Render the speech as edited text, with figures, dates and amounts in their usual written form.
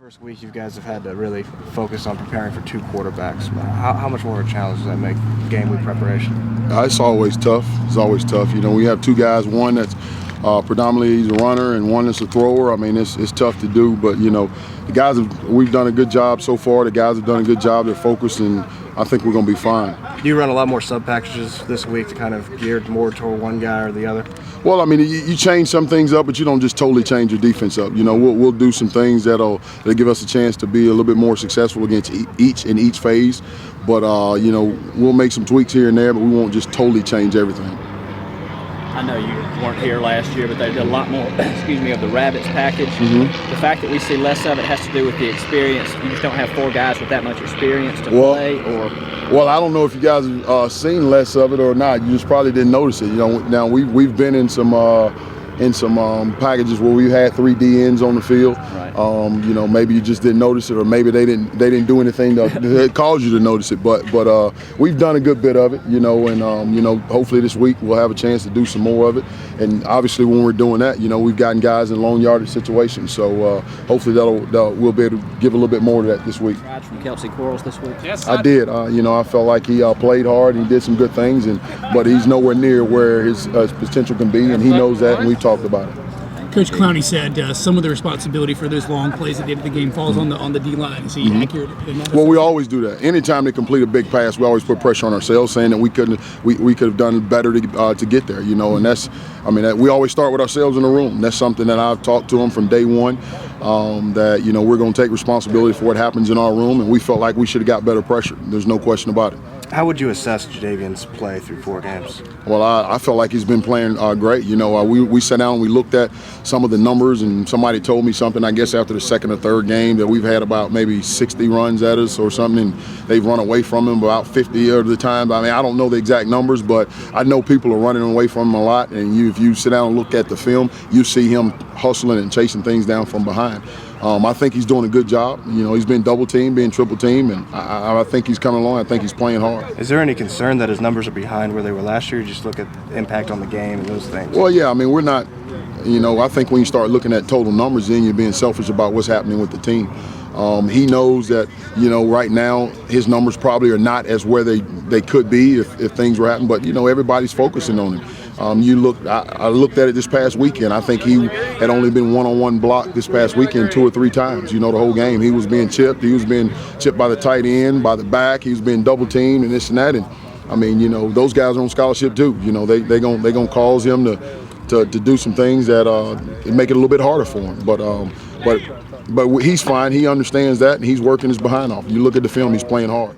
First week, you guys have had to really focus on preparing for two quarterbacks. How much more of a challenge does that make game week preparation? It's always tough. It's always tough. You know, we have two guys, one that's predominantly he's a runner and one that's a thrower. I mean, it's tough to do, but, you know, we've done a good job so far. The guys have done a good job. They're focused, and I think we're going to be fine. Do you run a lot more sub packages this week to kind of geared more toward one guy or the other? Well, I mean, you change some things up, but you don't just totally change your defense up. You know, we'll do some things that'll give us a chance to be a little bit more successful against each phase. But, you know, we'll make some tweaks here and there, but we won't just totally change everything. I know you weren't here last year, but they did a lot more, of the Rabbits package. The fact that we see less of it has to do with the experience. You just don't have four guys with that much experience to play, or? Well, I don't know if you guys have seen less of it or not. You just probably didn't notice it. You know, now we've been in some packages where we had 3 DNs on the field. Right. You know, maybe you just didn't notice it, or maybe they didn't do anything that caused you to notice it. But we've done a good bit of it. You know, and you know, hopefully this week we'll have a chance to do some more of it. And obviously, when we're doing that, you know, we've gotten guys in long yardage situations. So hopefully we'll be able to give a little bit more to that this week. Tried from Kelsey Quarles this week. Yes, I did. You know, I felt like he played hard. He did some good things, but he's nowhere near where his potential can be, and he knows that, and we've talked about it. Coach Clowney said some of the responsibility for those long plays at the end of the game falls on the D-line. Is he accurate in that? Well, we always do that. Anytime they complete a big pass, we always put pressure on ourselves, saying that we could have done better to get there. You know, and that's, I mean, we always start with ourselves in the room. That's something that I've talked to them from day one. That, you know, we're going to take responsibility for what happens in our room, and we felt like we should have got better pressure. There's no question about it. How would you assess Jadavian's play through 4 games? Well, I felt like he's been playing great. You know, we sat down and we looked at some of the numbers, and somebody told me something, I guess after the second or third game, that we've had about maybe 60 runs at us or something, and they've run away from him about 50 of the time. I mean, I don't know the exact numbers, but I know people are running away from him a lot, and if you sit down and look at the film, you see him hustling and chasing things down from behind. I think he's doing a good job. You know, he's been double-teamed, being triple-teamed, and I think he's coming along. I think he's playing hard. Is there any concern that his numbers are behind where they were last year? You just look at impact on the game and those things. Well, yeah, I mean, we're not, you know, I think when you start looking at total numbers, then you're being selfish about what's happening with the team. He knows that, you know, right now his numbers probably are not as where they could be if things were happening, but, you know, everybody's focusing on him. I looked at it this past weekend. I think he had only been one-on-one blocked this past weekend 2 or 3 times. You know, the whole game he was being chipped. He was being chipped by the tight end, by the back. He was being double-teamed and this and that. And I mean, you know, those guys are on scholarship too. You know, they gonna cause him to do some things that make it a little bit harder for him. But he's fine. He understands that, and he's working his behind off. You look at the film; he's playing hard.